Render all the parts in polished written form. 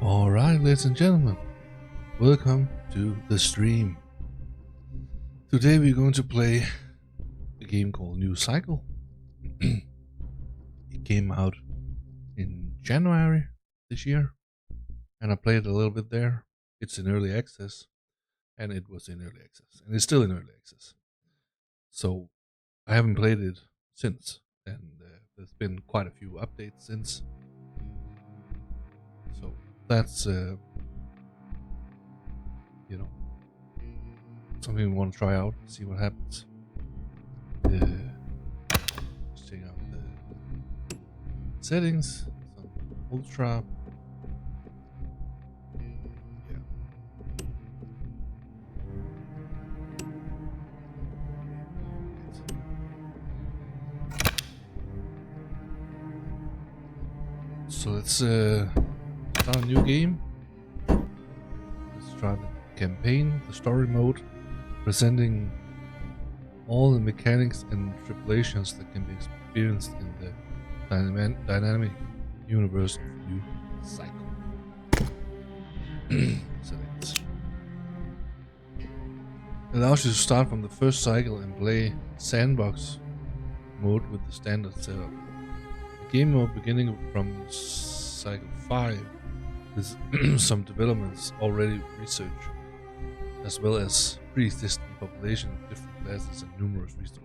Alright, ladies and gentlemen, welcome to the stream. Today we're going to play a game called New Cycle. It came out in January this year, and I played a little bit there. It's in early access, and it was in early access, and it's still in early access. So I haven't played it since, and there's been quite a few updates since. So that's something we want to try out, see what happens. Let's check out the settings. Some ultra. Yeah. So let's start a new game. Let's try the campaign, the story mode, presenting all the mechanics and tribulations that can be experienced in the dynamic universe of New Cycle. Select. Allows you to start from the first cycle and play sandbox mode with the standard setup. The game mode beginning from cycle 5 with some developments already researched, as well as pre-existing population of different classes and numerous resources.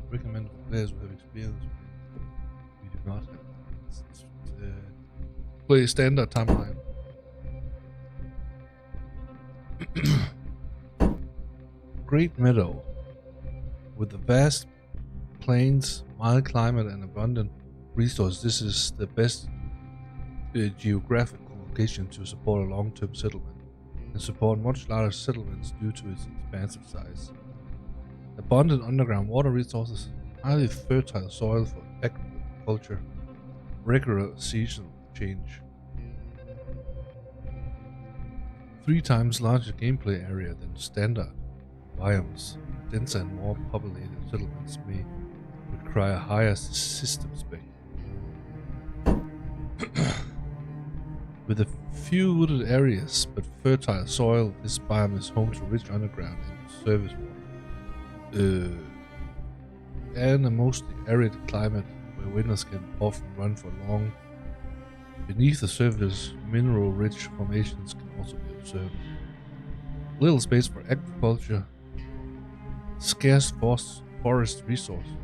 Recommend for players who have experience. We do not have. Play standard timeline. Great Meadow. With the vast plains, mild climate, and abundant resources, this is the best geographical location to support a long-term settlement, and support much larger settlements due to its expansive size. Abundant underground water resources, highly fertile soil for agriculture, regular seasonal change. 3 times larger gameplay area than standard biomes. Denser and more populated settlements may require higher system spec. With a few wooded areas but fertile soil, this biome is home to rich underground and surface water. And a mostly arid climate where winters can often run for long. Beneath the surface, mineral-rich formations can also be observed. Little space for agriculture, scarce forest resources,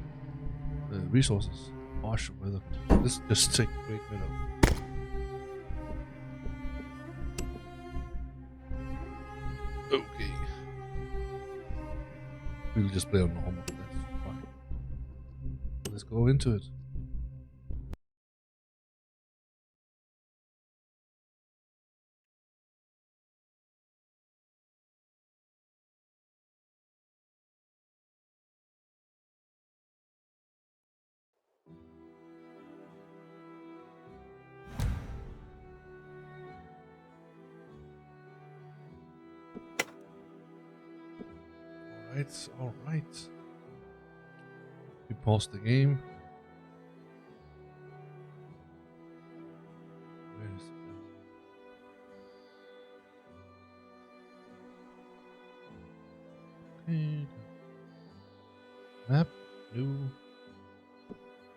harsh weather. Let's just take Great Meadow. Okay. We'll just play on normal, that's fine. Let's go into it. Alright. We pause the game. Where is it? Okay. Map, new.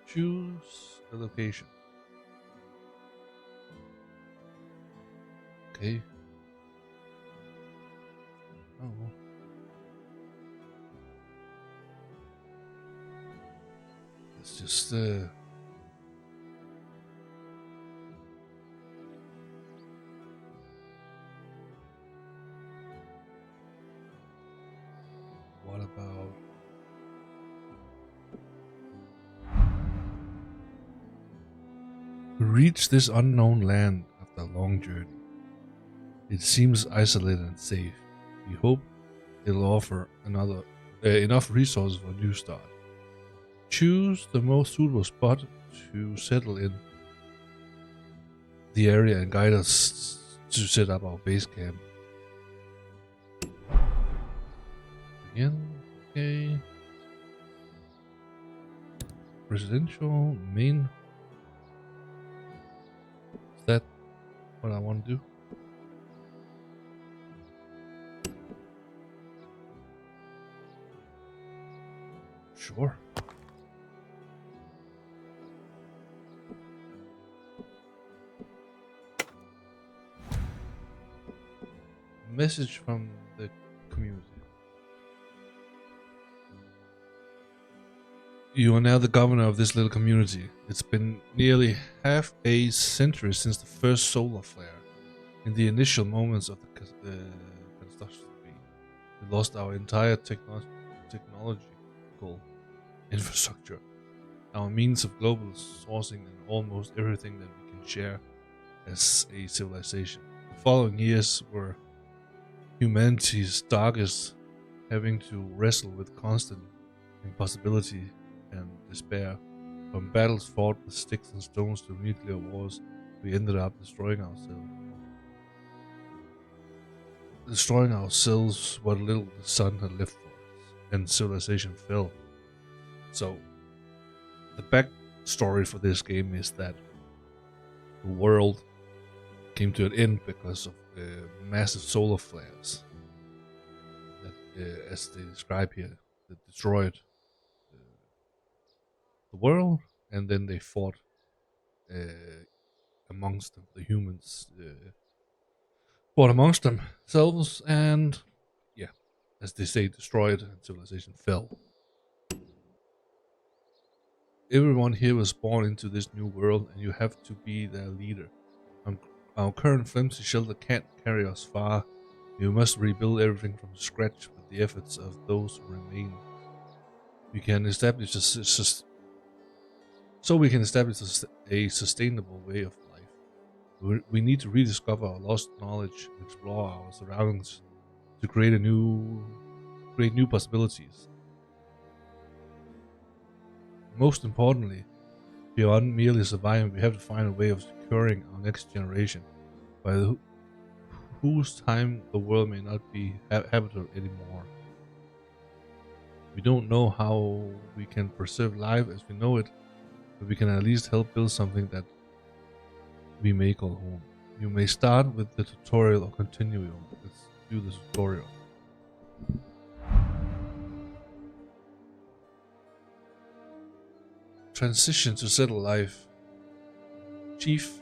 Choose the location. Okay. Oh. It's just what about reach this unknown land after a long journey? It seems isolated and safe. We hope it'll offer enough resources for a new start. Choose the most suitable spot to settle in the area and guide us to set up our base camp. Again, okay. Residential main. Is that what I want to do? Sure. Message from the community. You are now the governor of this little community. It's been nearly half a century since the first solar flare. In the initial moments of the catastrophe, we lost our entire technological infrastructure, our means of global sourcing, and almost everything that we can share as a civilization. The following years were humanity's darkest, having to wrestle with constant impossibility and despair. From battles fought with sticks and stones to nuclear wars, we ended up destroying ourselves. Destroying ourselves what little the sun had left for us, and civilization fell. So, the backstory for this game is that the world came to an end because of massive solar flares that, as they describe here, that destroyed uh, the world, and then they fought uh, amongst them. The humans fought amongst themselves, and yeah, as they say, destroyed, and civilization fell. Everyone here was born into this new world, and you have to be their leader. Our current flimsy shelter can't carry us far. We must rebuild everything from scratch with the efforts of those who remain. We can establish a sustainable way of life. We need to rediscover our lost knowledge and explore our surroundings to create new possibilities. Most importantly, beyond merely surviving, we have to find a way of securing our next generation, by whose time the world may not be habitable anymore. We don't know how we can preserve life as we know it, but we can at least help build something that we may call home. You may start with the tutorial or continue. Let's do the tutorial. Transition to settle life. Chief,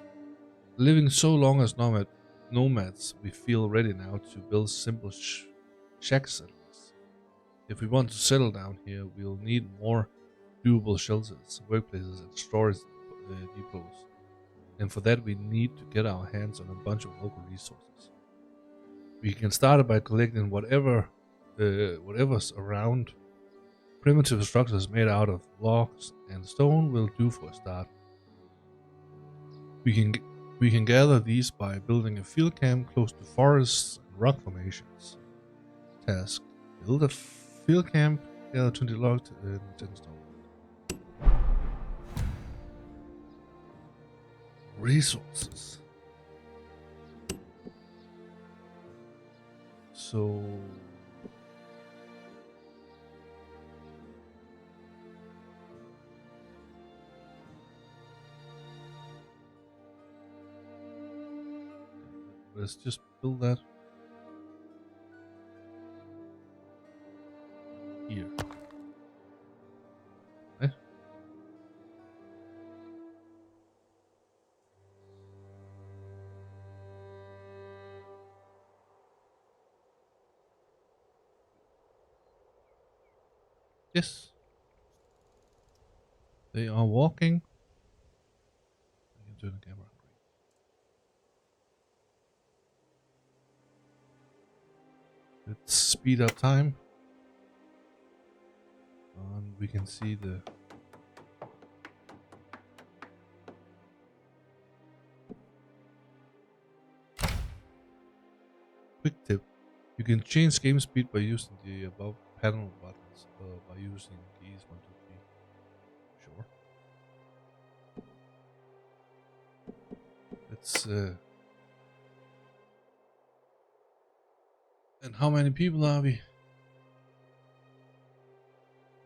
living so long as nomads, we feel ready now to build simple shack settlements. If we want to settle down here, we'll need more doable shelters, workplaces, and storage depots. And for that, we need to get our hands on a bunch of local resources. We can start by collecting whatever's around. Primitive structures made out of logs and stone will do for a start. We can we can gather these by building a field camp close to forests and rock formations. Task: build a field camp, gather 20 logs and 10 stone. Resources. So let's just build that here. Right? Yes. They are walking. I can turn the camera on. Let's speed up time. And we can see the quick tip. You can change game speed by using the above panel buttons by using keys 1, 2, 3. Sure. Let's and how many people are we?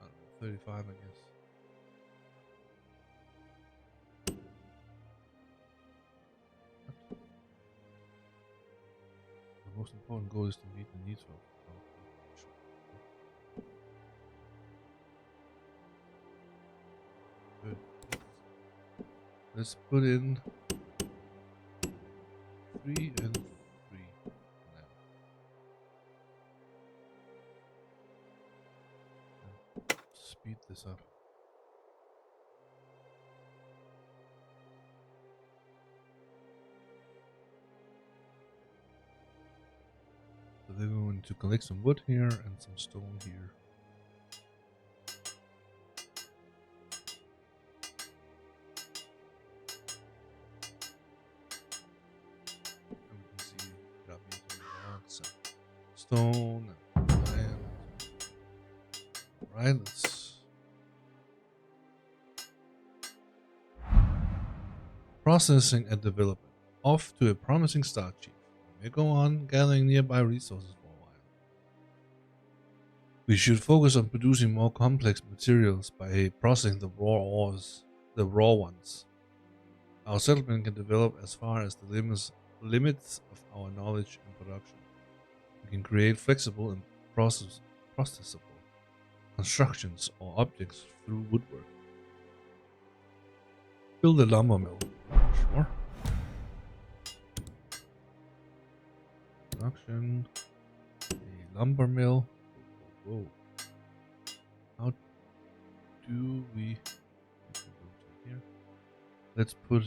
I 35, I guess. most important goal is to meet the needs of our Good. Let's put in 3 and 3 now. And speed this up. So they're going to collect some wood here and some stone here. And we can see that we have some stone and land. Alright, let's processing and development. Off to a promising start, Chief. We may go on gathering nearby resources for a while. We should focus on producing more complex materials by processing the raw ones. Our settlement can develop as far as the limits of our knowledge and production. We can create flexible and processable constructions or objects through woodwork. Build a lumber mill. Sure. Production. A lumber mill. Whoa. How do we go to here? Let's put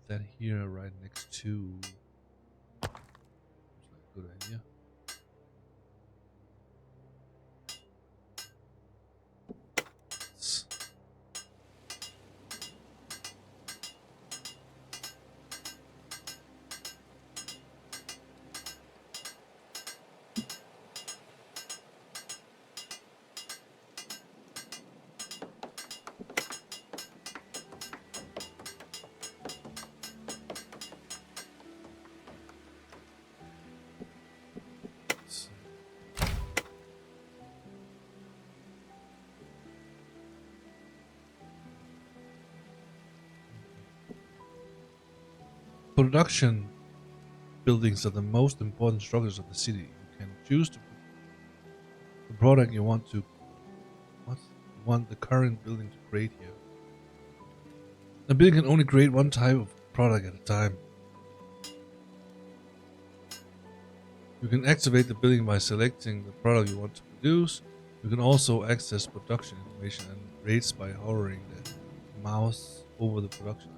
that here right next to. Looks like a good idea. Production buildings are the most important structures of the city. You can choose the product you want the current building to create here. The building can only create one type of product at a time. You can activate the building by selecting the product you want to produce. You can also access production information and rates by hovering the mouse over the production item.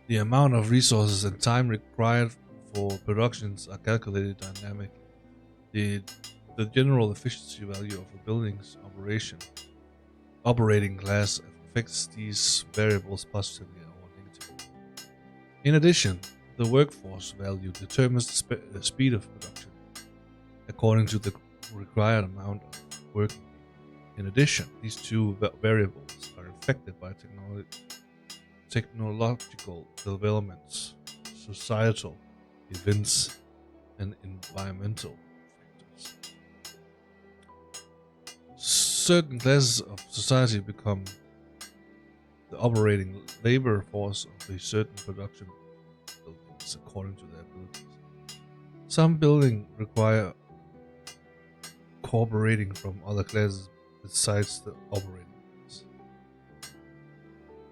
The amount of resources and time required for productions are calculated dynamically. The general efficiency value of a building's operating class affects these variables positively or negatively. In addition, the workforce value determines the speed of production according to the required amount of work. In addition, these two variables are affected by technological developments, societal events, and environmental factors. Certain classes of society become the operating labor force of a certain production buildings according to their abilities. Some buildings require cooperating from other classes besides the operating.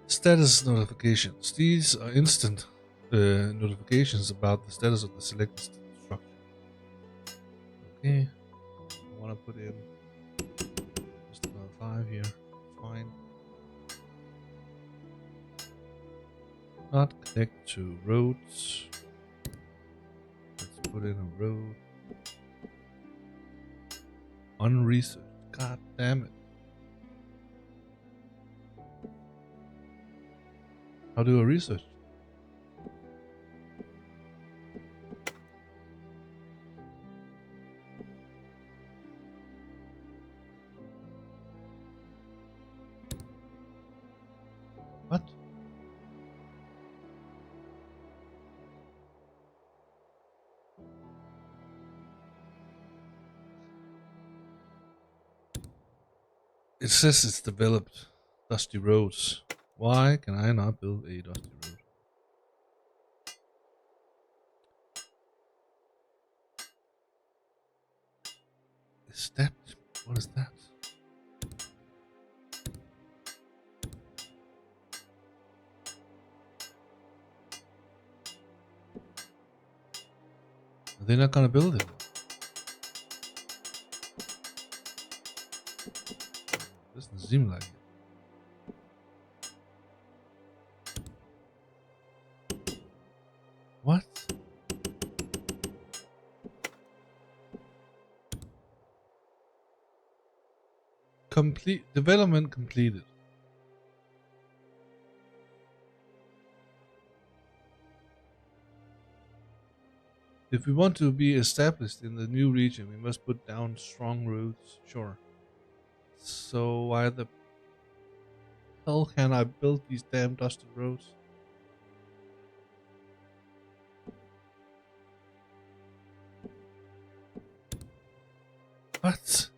Status notifications. These are instant notifications about the status of the selected structure. Okay, I want to put in just another 5 here. Fine. Not connect to roads. Let's put in a road. Unresearched. God damn it. How do I research? What? It says it's developed. Dusty roads. Why can I not build a dusty road? Stepped? What is that? Are they not gonna build it? Doesn't seem like it. What? Complete development completed. If we want to be established in the new region, we must put down strong roots. Sure. So why the hell can I build these damn dusty roads? What?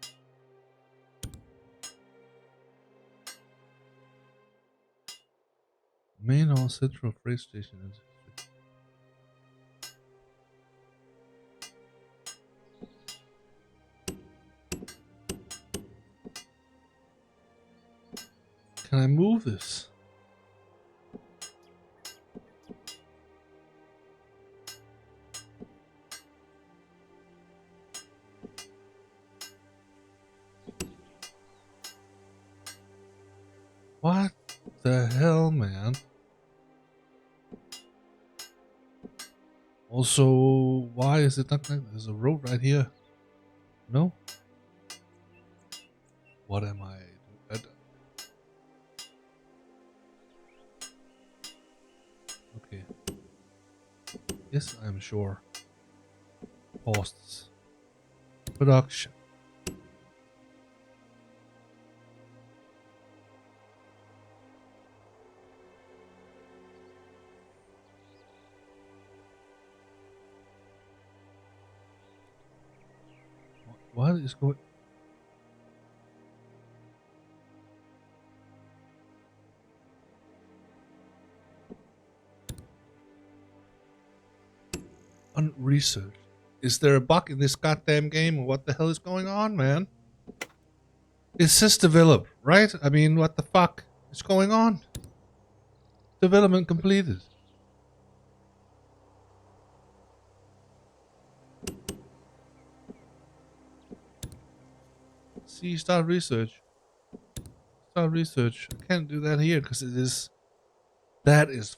Main or central freight station. Can I move this? What the hell, man? Also, why is it not like there's a road right here? No? What am I? Okay. Yes, I'm sure. Posts. Production. What is going? On research. Is there a bug in this goddamn game, or what the hell is going on, man? It says develop, right? I mean, what the fuck is going on? Development completed. See, start research. Start research. I can't do that here because it is. That is.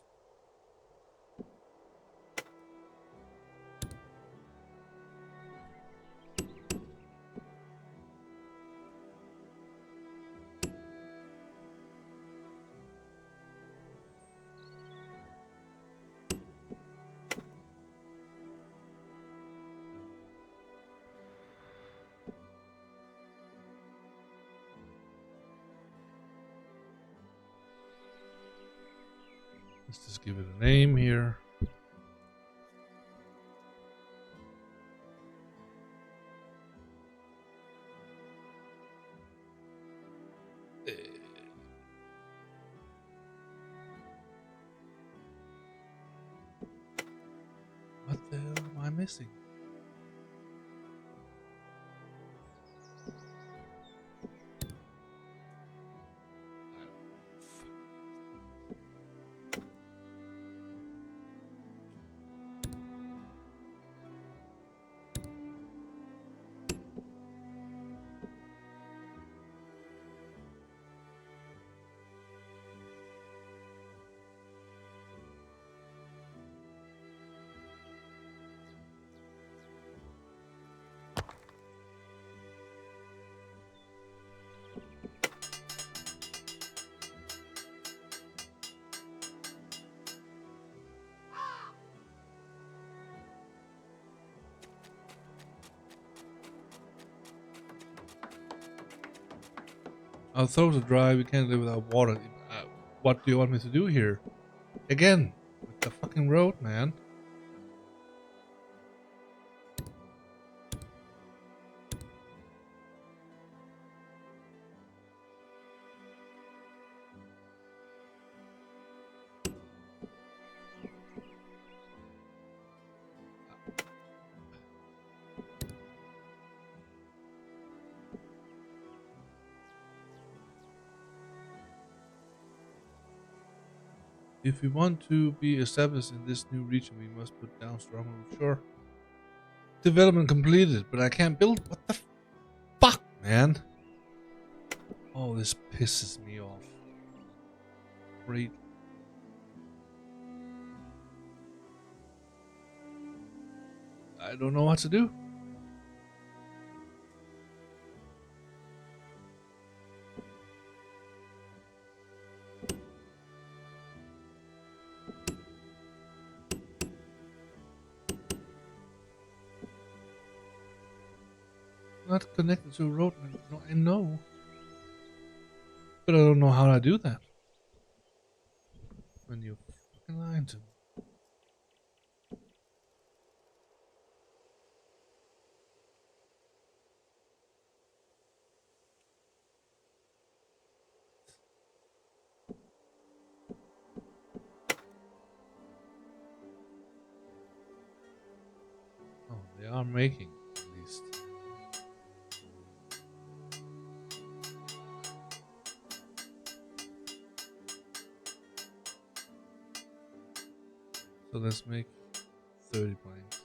Let's just give it a name here. What the hell am I missing? Our throats are dry. We can't live without water. What do you want me to do here? Again, with the fucking road, man. If we want to be established in this new region, we must put down strong roots. Sure. Development completed, but I can't build. What the fuck, man? Oh, this pisses me off. Great. I don't know what to do. Not connected to a road. No, I know. But I don't know how to do that. When you're fucking lying to me. Oh, they are making at least. So let's make 30 planks.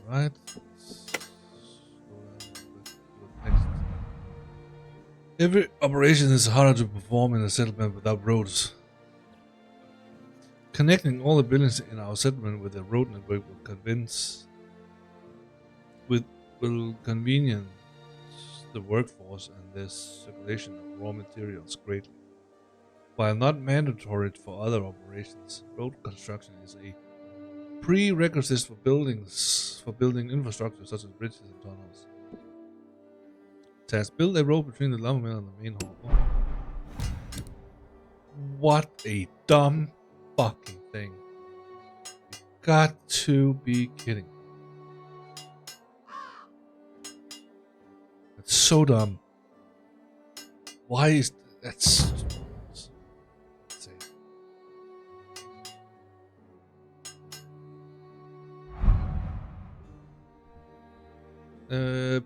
Right. Every operation is harder to perform in a settlement without roads. Connecting all the buildings in our settlement with a road network will convenience the workforce and the circulation of raw materials greatly. While not mandatory for other operations, road construction is a prerequisite for building infrastructure such as bridges and tunnels. Task: build a road between the lumber mill and the main hall. Oh. What a dumb fucking thing. You got to be kidding. That's so dumb. Why is that's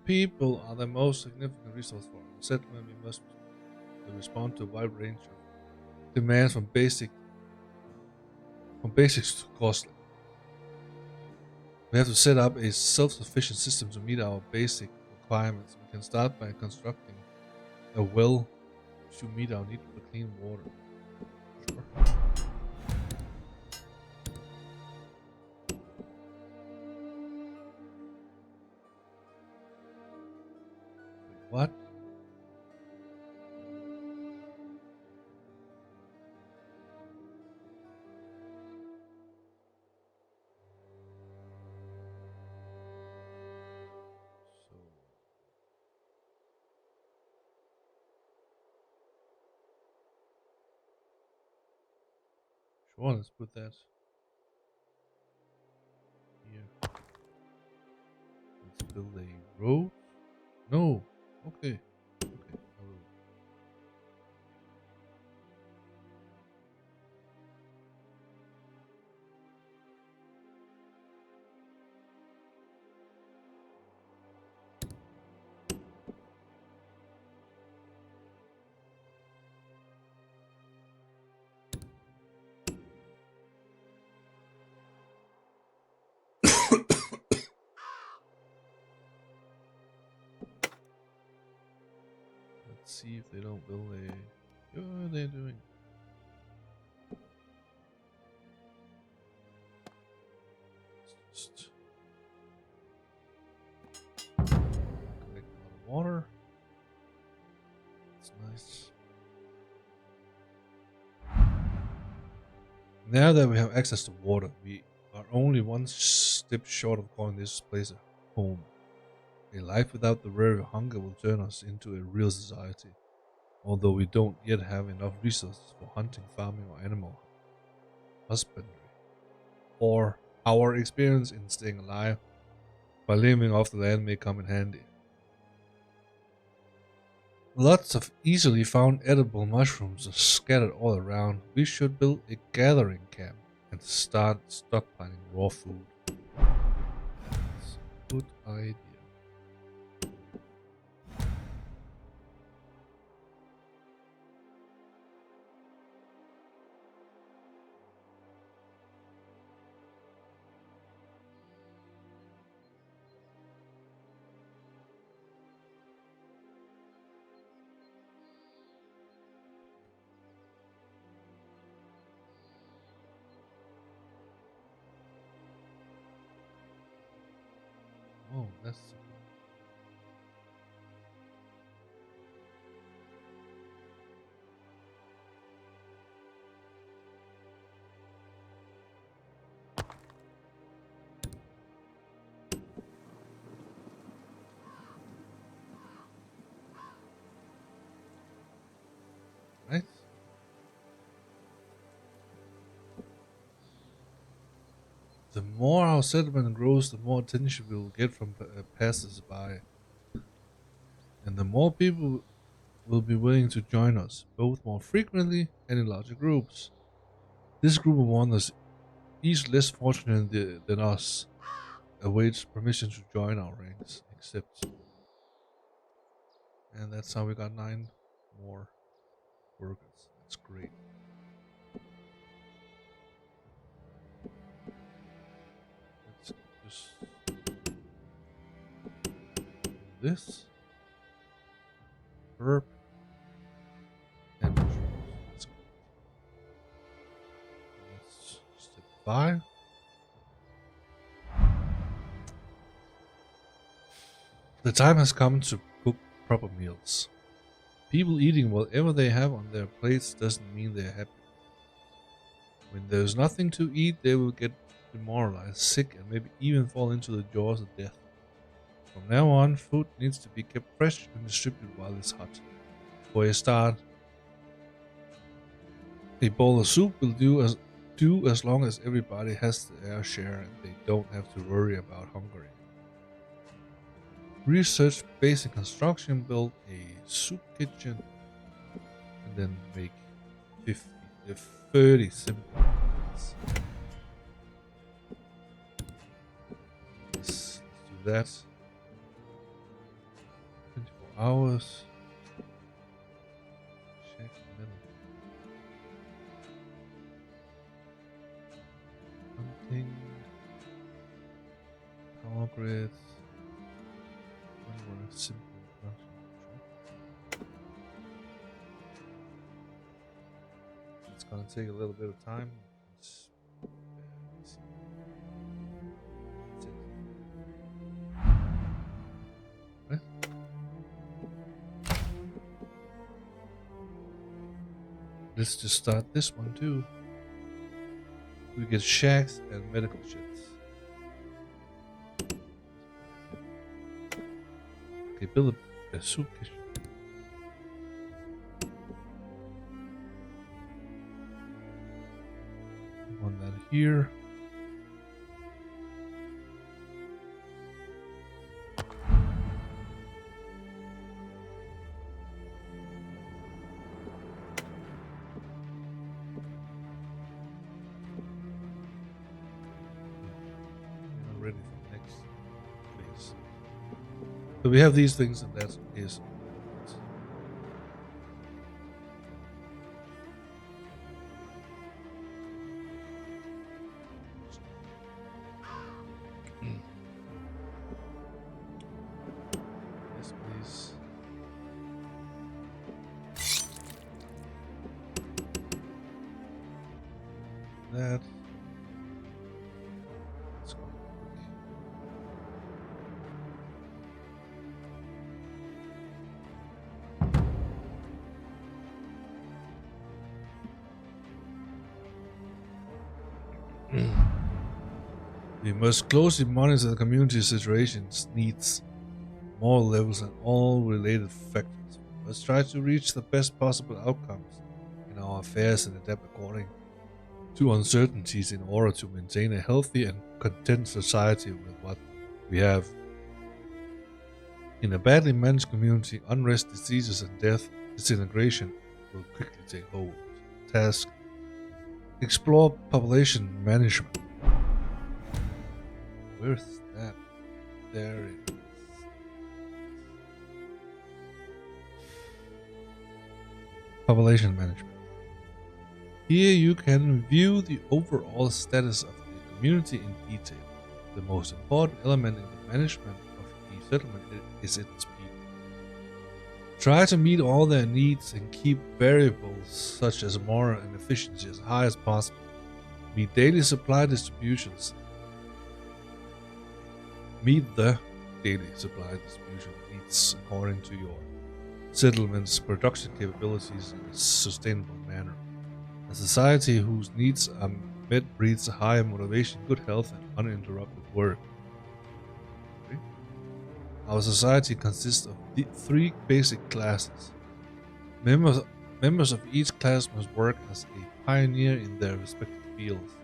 people are the most significant resource for our settlement. We must respond to a wide range of demands from basics to costly. We have to set up a self-sufficient system to meet our basic requirements. We can start by constructing a well to meet our need for clean water. Sure. Wait, what? Sure, let's put that here. Let's build a road. No. Okay. Okay. A road. Let's see if they don't build a. What are they doing? Just collect a lot of water. That's nice. Now that we have access to water, we are only one step short of calling this place a home. A life without the worry of hunger will turn us into a real society, although we don't yet have enough resources for hunting, farming, or animal husbandry, or our experience in staying alive by living off the land may come in handy. Lots of easily found edible mushrooms are scattered all around. We should build a gathering camp and start stockpiling raw food. That's a good idea. Oh, that's right. The more our settlement grows, the more attention we will get from passers-by, and the more people will be willing to join us, both more frequently and in larger groups. This group of wanderers, each less fortunate than us, awaits permission to join our ranks. Accept, and that's how we got 9 more workers. That's great. Let's just do this. Herb and mushrooms. That's great. Let's step 5. The time has come to cook proper meals. People eating whatever they have on their plates doesn't mean they're happy. When there's nothing to eat, they will get demoralized, sick, and maybe even fall into the jaws of death. From now on, food needs to be kept fresh and distributed while it's hot. For a start, a bowl of soup will do as long as everybody has their share and they don't have to worry about hunger. Research basic construction, build a soup kitchen, and then make 50 to 30 simple meals. Let's do that. 24 hours. Check middle. Hunting. Power grids. Simple production. It's gonna take a little bit of time. That's it. Right? Let's just start this one too. We get shacks and medical shits. Okay, build a soup kitchen. Want that here. Ready for the next phase. So we have these things, and that is. Yes, please. That. Let's go. We must closely monitor the community situation's needs, moral levels, and all related factors. Let's try to reach the best possible outcomes in our affairs and adapt according to uncertainties in order to maintain a healthy and content society with what we have. In a badly managed community, unrest, diseases, and death, disintegration will quickly take hold. Task Explore population management. Where's that? There it is. Population management. Here you can view the overall status of the community in detail. The most important element in the management of a settlement is its people. Try to meet all their needs and keep variables such as moral and efficiency as high as possible. Meet daily supply distributions. Meet the daily supply distribution needs according to your settlement's production capabilities in a sustainable manner. A society whose needs are met breeds higher motivation, good health, and uninterrupted work. Okay. Our society consists of three basic classes. Members of each class must work as a pioneer in their respective fields,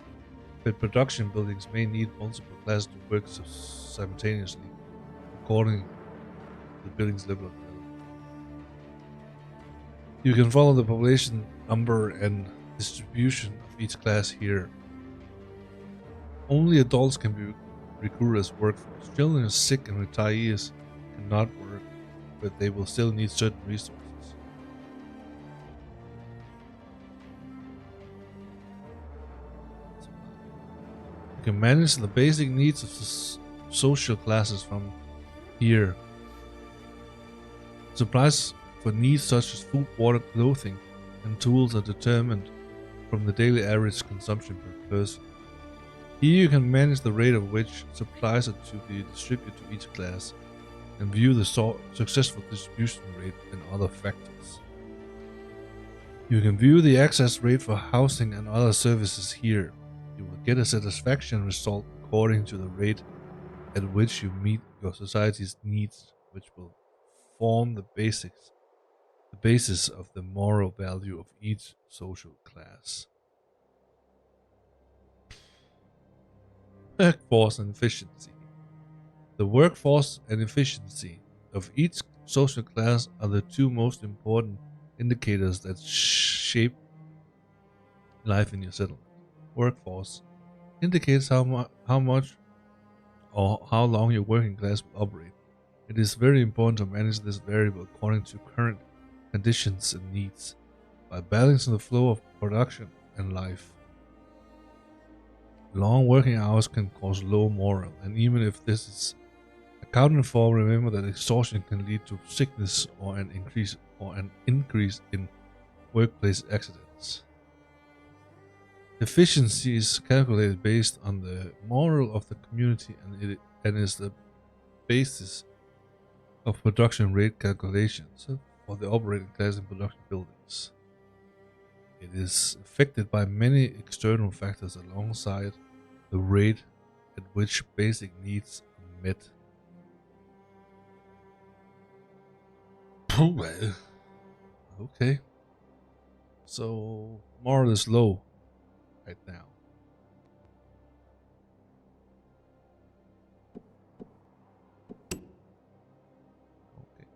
but production buildings may need multiple classes to work simultaneously, according to the building's level of development. You can follow the population number and distribution of each class here. Only adults can be recruited as workforce. Children who are sick and retirees cannot work, but they will still need certain resources. You can manage the basic needs of social classes from here. Supplies for needs such as food, water, clothing, and tools are determined from the daily average consumption per person. Here you can manage the rate at which supplies are to be distributed to each class and view the successful distribution rate and other factors. You can view the access rate for housing and other services here. You will get a satisfaction result according to the rate at which you meet your society's needs, which will form the basis of the moral value of each social class. Workforce and efficiency. The workforce and efficiency of each social class are the two most important indicators that shape life in your settlement. Workforce indicates how much or how long your working class will operate. It is very important to manage this variable according to current conditions and needs by balancing the flow of production and life. Long working hours can cause low morale, and even if this is accounted for, remember that exhaustion can lead to sickness or an increase in workplace accidents. Efficiency is calculated based on the morale of the community and is the basis of production rate calculations for the operating class in production buildings. It is affected by many external factors alongside the rate at which basic needs are met. Well, okay. So, moral is low right now. Okay.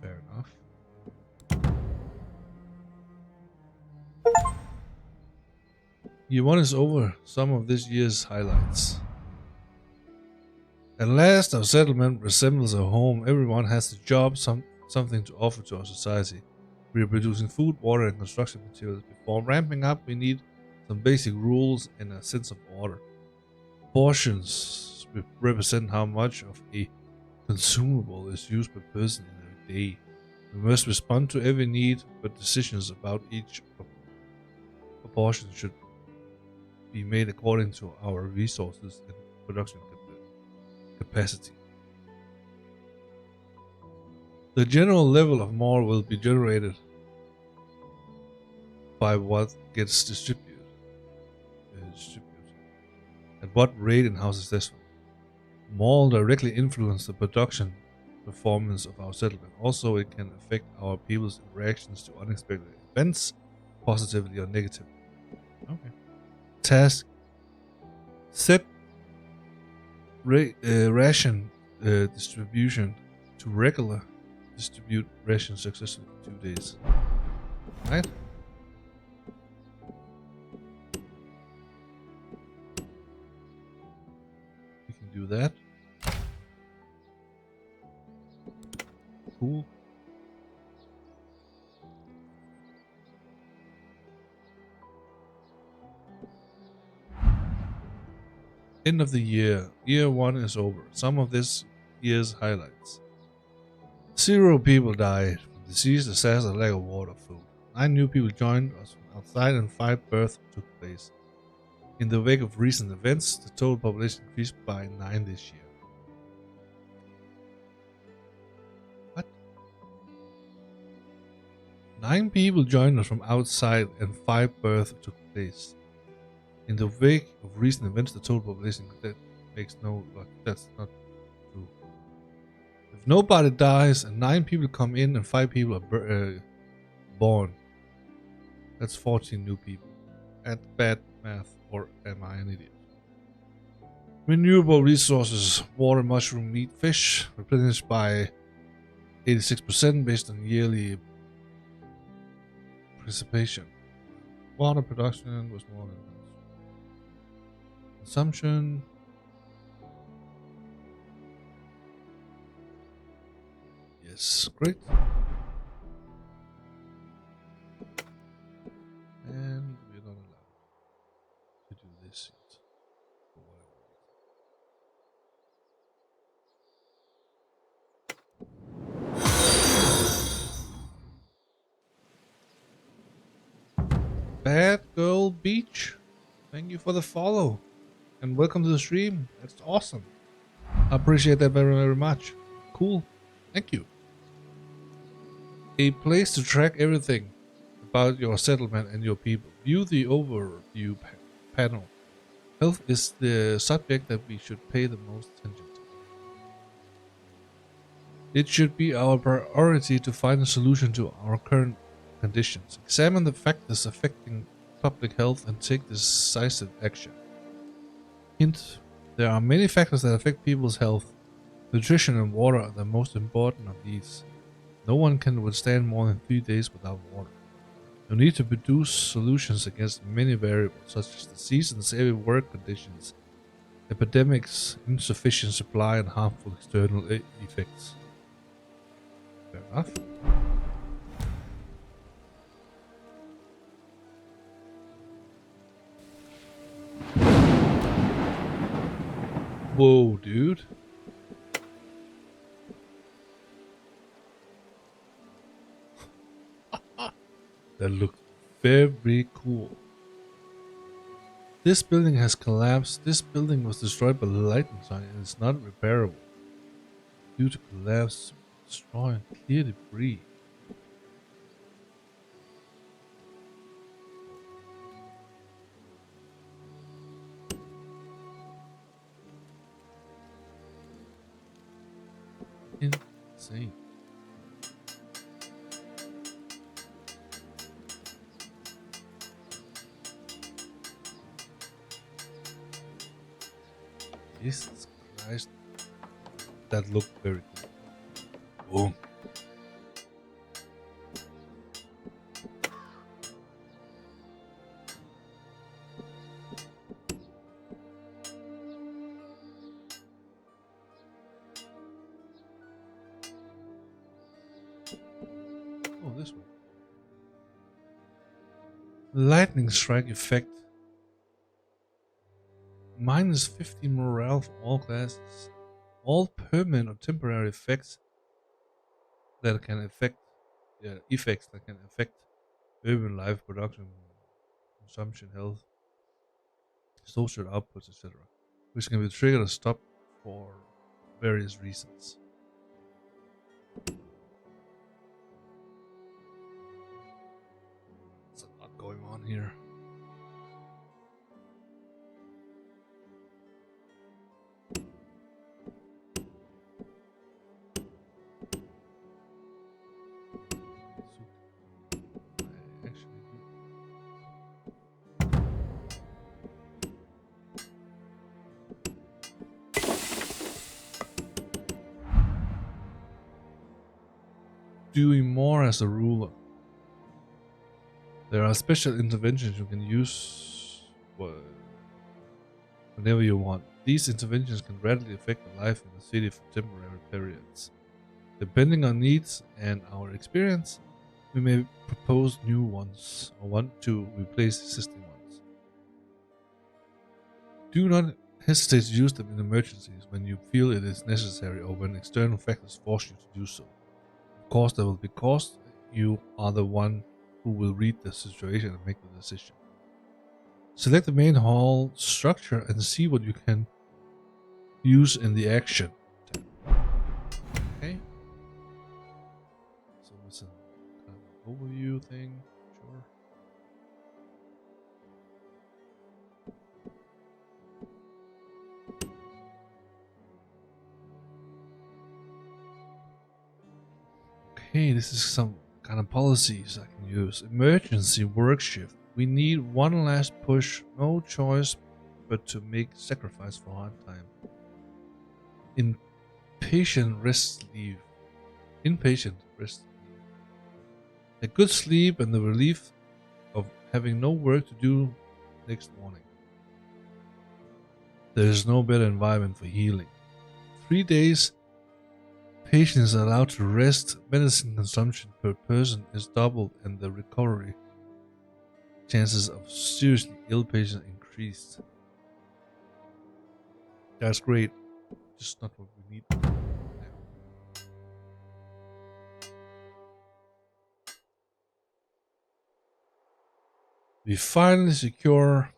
Fair enough. Year 1 is over. Some of this year's highlights. At last, our settlement resembles a home. Everyone has a job, something to offer to our society. We are producing food, water, and construction materials. Before ramping up, we need some basic rules and a sense of order. Portions represent how much of a consumable is used per person in a day. We must respond to every need, but decisions about each proportion should be made according to our resources and production capacity. The general level of moral will be generated by what gets distributed. At what rate and how successful. Moral directly influence the production performance of our settlement. Also, it can affect our people's reactions to unexpected events, positively or negatively. Okay. Task. Set ration distribution to regular Distribute rations successfully for 2 days. Right? We can do that. Cool. End of the year. Year 1 is over. Some of this year's highlights. 0 people died from disease, disaster, lack of water, food. 9 new people joined us from outside and 5 births took place. In the wake of recent events, the total population increased by 9 this year. What? 9 people joined us from outside and 5 births took place. In the wake of recent events, the total population, that makes no, that's not true. If nobody dies and 9 people come in and 5 people are born, that's 14 new people. At bad math, or am I an idiot? Renewable resources, water, mushroom, meat, fish, replenished by 86% based on yearly precipitation. Water production was more than consumption. Yes, great. And we're not allowed to do this yet. For whatever reason. Bad Girl Beach, thank you for the follow. And welcome to the stream. That's awesome. I appreciate that very, very much. Cool. Thank you. A place to track everything about your settlement and your people. View the overview panel. Health is the subject that we should pay the most attention to. It should be our priority to find a solution to our current conditions. Examine the factors affecting public health and take decisive action. Hint: there are many factors that affect people's health. Nutrition and water are the most important of these. No one can withstand more than 3 days without water. You need to produce solutions against many variables, such as disease and unsafe work conditions, epidemics, insufficient supply, and harmful external effects. Fair enough. Whoa, dude. That looks very cool. This building has collapsed. This building was destroyed by the lightning strike and is not repairable. Due to collapse, destroy and clear debris. Insane. Jesus Christ. That looked very cool. Boom. Oh, this one. Lightning strike effect. Minus 50 morale for all classes. All permanent or temporary effects that can affect urban life, production, consumption, health, social outputs, etc., which can be triggered or stopped for various reasons. There's a lot going on here. doing more as a ruler. There are special interventions you can use whenever you want. These interventions can radically affect the life in the city for temporary periods. Depending on needs and our experience, we may propose new ones or want to replace existing ones. Do not hesitate to use them in emergencies when you feel it is necessary or when external factors force you to do so. Of course, there will be cost. You are the one who will read the situation and make the decision. Select the main hall structure and see what you can use in the action. Okay. So it's a kind of an overview thing. Sure. Okay, this is some kind of policies I can use. Emergency work shift. We need one last push. No choice but to make sacrifice for hard time. Inpatient rest leave. Inpatient rest leave. A good sleep and the relief of having no work to do next morning. There is no better environment for healing. 3 days, patients are allowed to rest. Medicine consumption per person is doubled, and the recovery chances of seriously ill patients increased. That's great, just not what we need now. We finally secure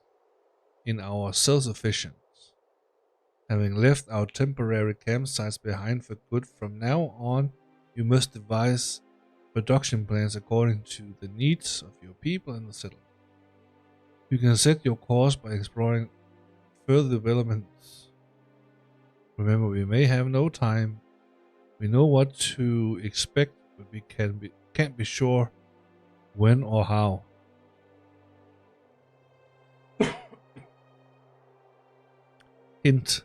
in our self-sufficiency. Having left our temporary campsites behind for good, from now on, you must devise production plans according to the needs of your people in the settlement. You can set your course by exploring further developments. Remember, we may have no time. We know what to expect, but we can't be sure when or how. Hint.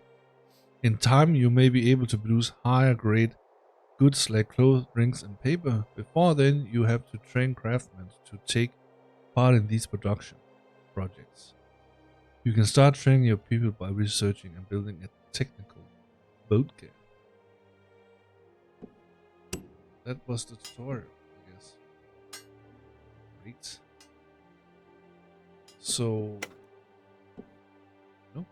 In time, you may be able to produce higher grade goods like clothes, drinks, and paper. Before then, you have to train craftsmen to take part in these production projects. You can start training your people by researching and building a technical boat camp. That was the tutorial, I guess. Great. So, no.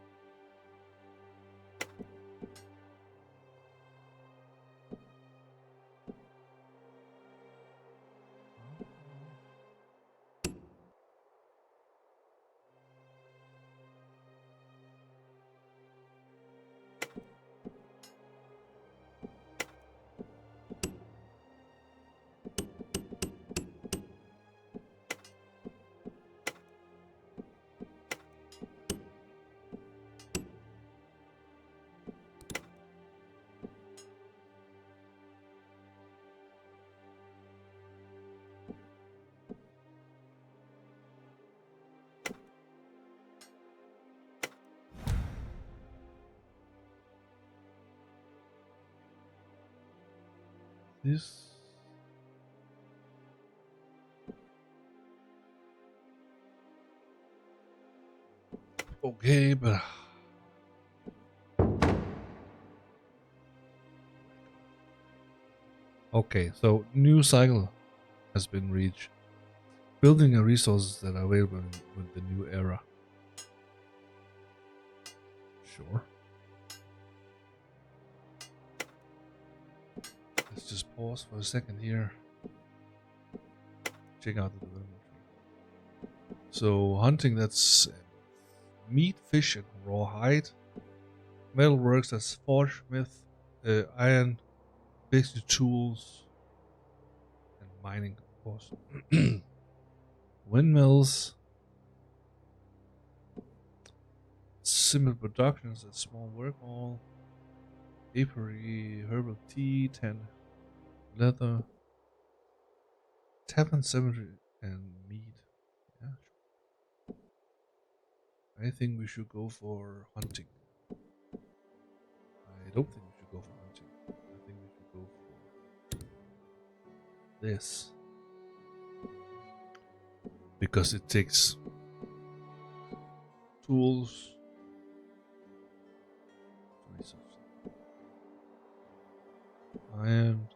This. Okay, but. Okay, so new cycle has been reached. Building the resources that are available with the new era. Sure. Let's just pause for a second here. Check out the development tree. So hunting, that's meat, fish, and raw hide. Metalworks, that's forge, smith, iron, basic tools, and mining, of course. Windmills, simple productions, that's small work hall. Apiary, herbal tea, tan leather, tavern, cemetery, and meat. Yeah, sure. I think we should go for hunting. I don't think we should go for hunting. I think we should go for this because it takes tools to research. Iron.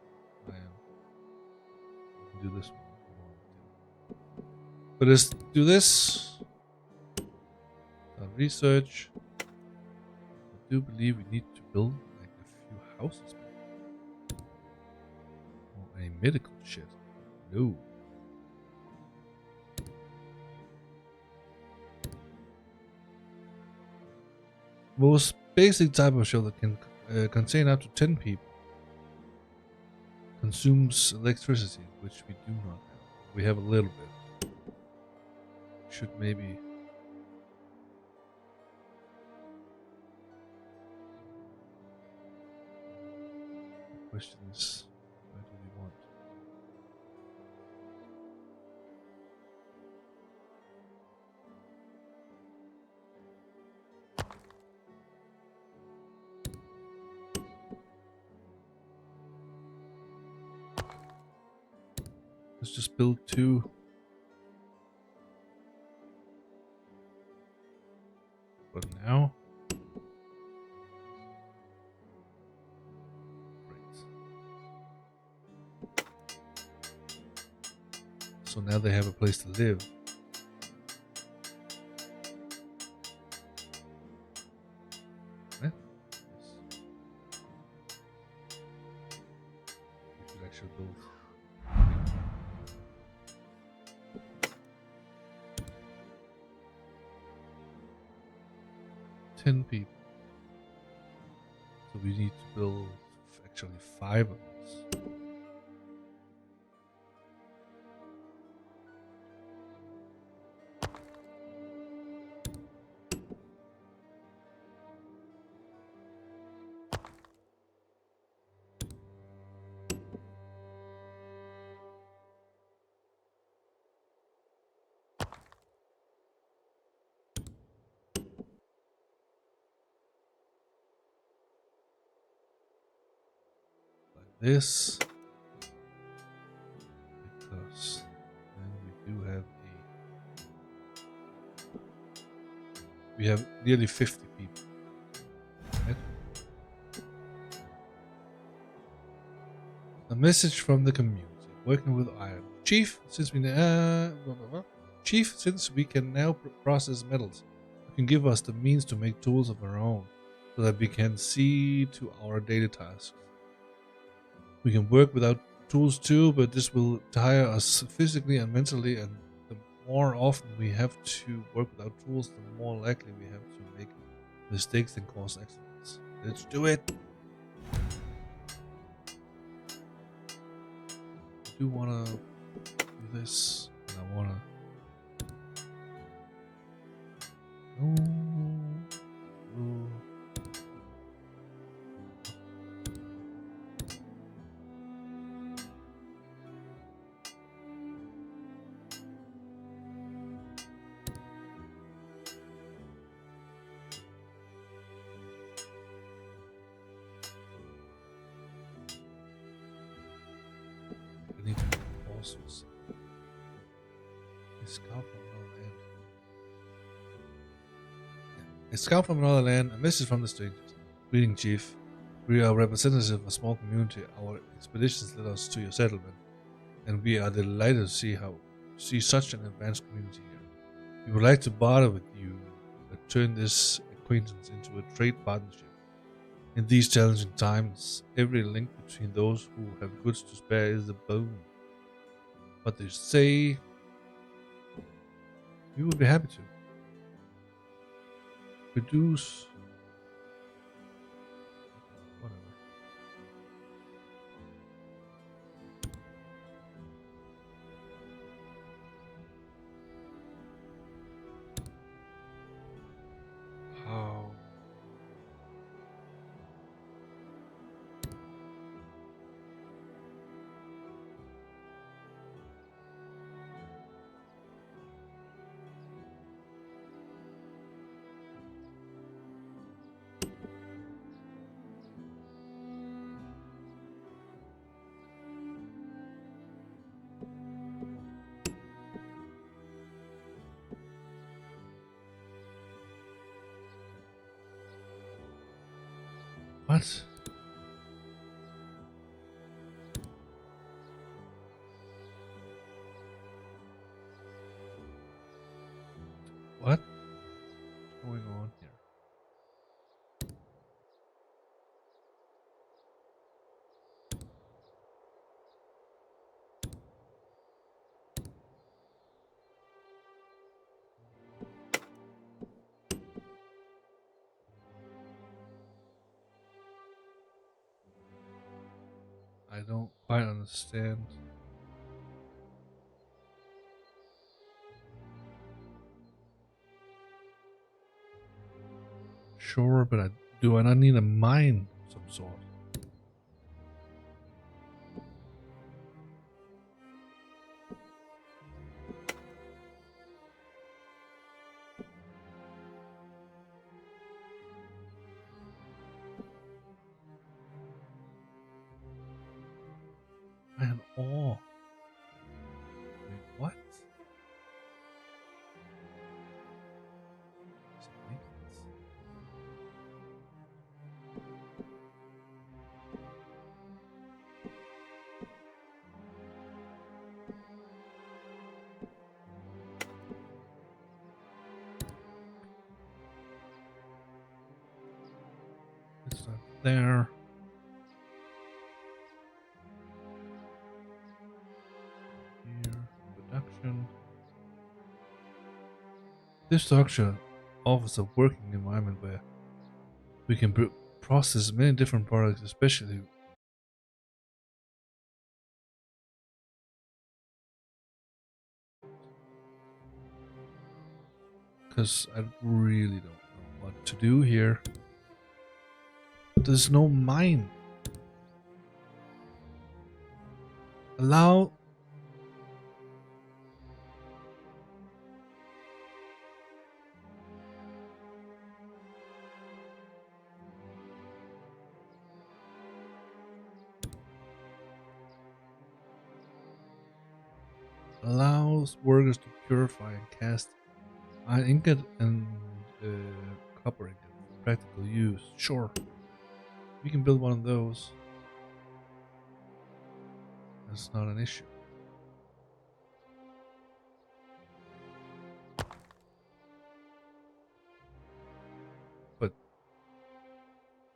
Do this one. But let's do this. Research. I do believe we need to build like a few houses. Or a medical shit. No. Most basic type of shelter can contain up to 10 people. Consumes electricity, which we do not have. We have a little bit. Should maybe. The question is, where do we want? Let's just build 2. But now. Great. So now they have a place to live. Right? Yes. We should actually build. 10 people. So we need to build actually 5 of us. This because then we have nearly 50 people, right? A message from the community working with iron. Chief, since we can now process metals, you can give us the means to make tools of our own so that we can see to our daily tasks. We can work without tools too, but this will tire us physically and mentally, and the more often we have to work without tools, the more likely we have to make mistakes and cause accidents. Let's do it! I do want to do this, and I want to... No. I need to also see. A scout from another land. A scout from another land, a message from the strangers. Greeting, Chief. We are representatives of a small community. Our expeditions led us to your settlement, and we are delighted to see such an advanced community here. We would like to barter with you and turn this acquaintance into a trade partnership. In these challenging times, every link between those who have goods to spare is a boon. But they say we would be happy to reduce whatever. How? What? What's going on here? I don't quite understand. Sure, but do I not need a mine of some sort? Iron ore. Wait, what? Does it make sense? It's not there. Here, production. This structure offers a working environment where we can process many different products, especially because I really don't know what to do here. There's no mine. Allow. Allows workers to purify and cast iron ingot and copper ingot for practical use. Sure, we can build one of those. That's not an issue. But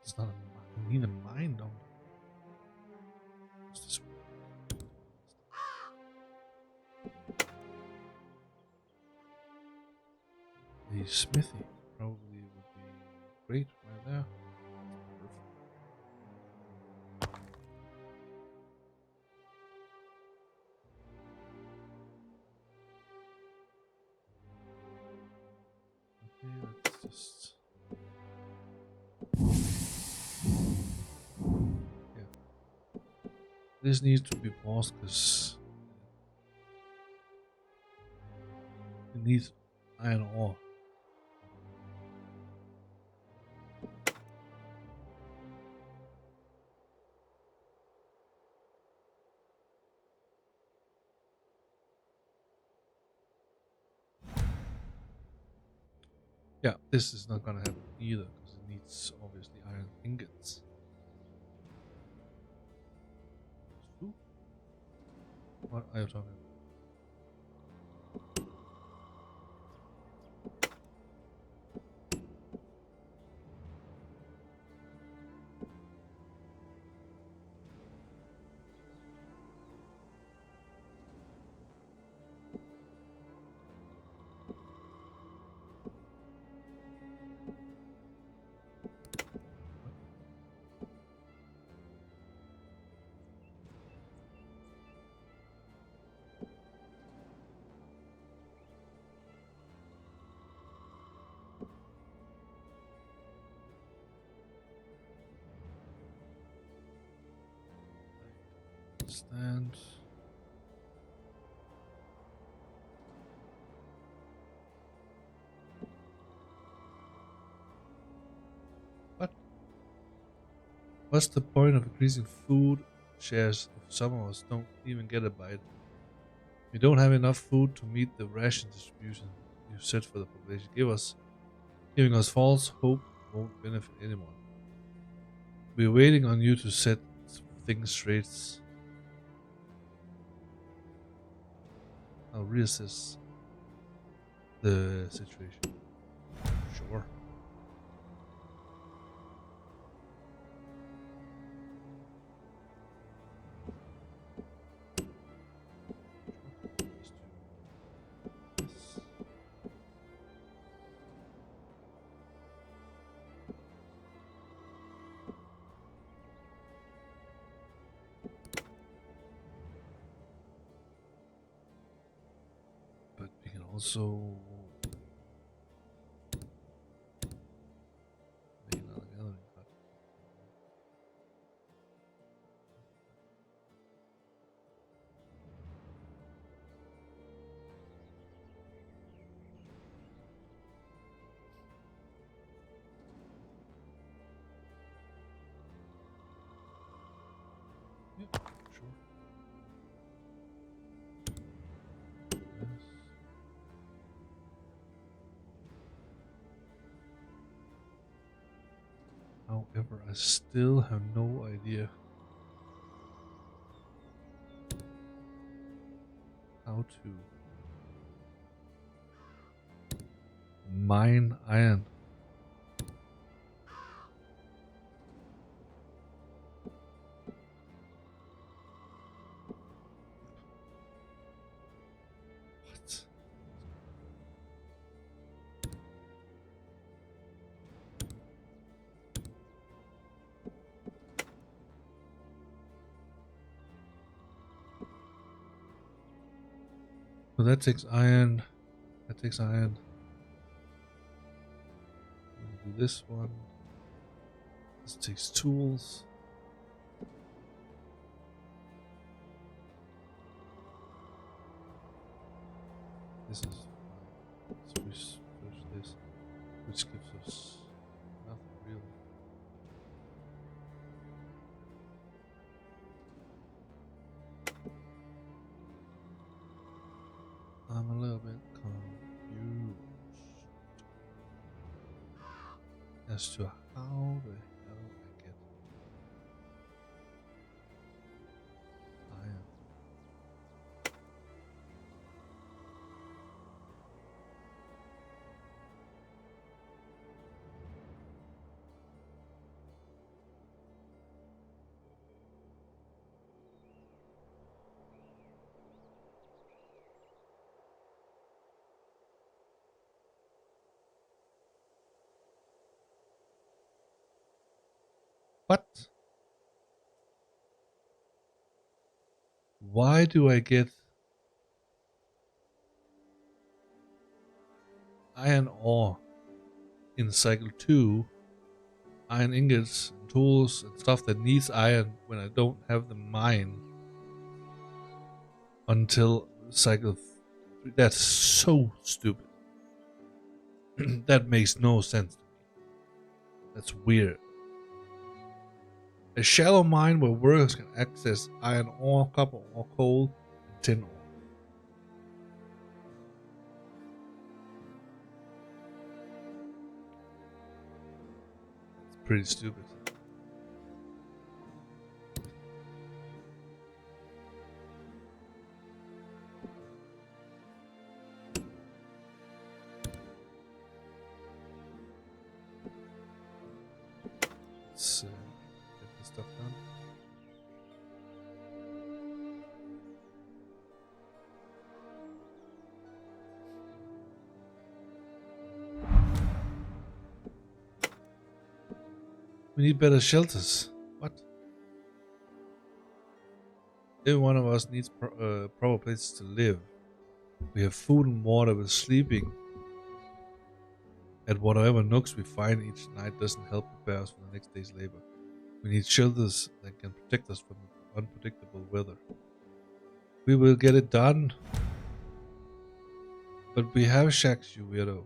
it's not a, I need a mine, don't I? What's this? The smithy probably would be great right there. Okay, let's just. Yeah. This needs to be paused because it needs iron ore. Yeah, this is not gonna happen either because it needs obviously iron ingots. Ooh. What are you talking about? Stand. What? What's the point of increasing food shares if some of us don't even get a bite? We don't have enough food to meet the ration distribution you set for the population. Giving us false hope won't benefit anyone. We're waiting on you to set things straight. I'll reassess the situation. Sure. But we can also make another gathering hut. Yeah, sure. Yes. However, I still have no idea how to mine iron. What? So that takes iron. That takes iron. We'll do this one. This takes tools. This is fine. So we switch this, which gives us nothing really. I'm a little bit confused as to how the hell I get iron. What? Why do I get iron ore in cycle 2, iron ingots and tools and stuff that needs iron when I don't have the mine until cycle 3? That's so stupid. That makes no sense to me. That's weird. A shallow mine where workers can access iron ore, copper ore, coal, and tin ore. It's pretty stupid. Let's get this stuff done. We need better shelters. What? Every one of us needs proper places to live. We have food and water, but sleeping at whatever nooks we find each night doesn't help prepare us for the next day's labor. We need shelters that can protect us from unpredictable weather. We will get it done. But we have shacks, you weirdo.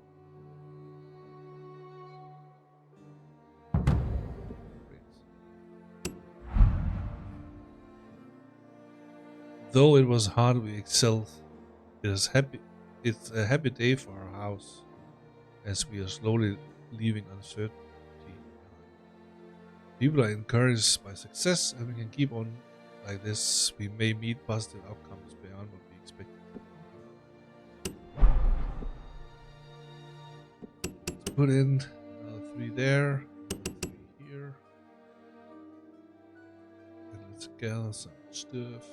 Though it was hard, we excelled. It's a happy day for our house, as we are slowly leaving uncertainty behind. People are encouraged by success, and we can keep on like this. We may meet positive outcomes beyond what we expected. Let's put in another 3 there, another 3 here. And let's gather some stuff.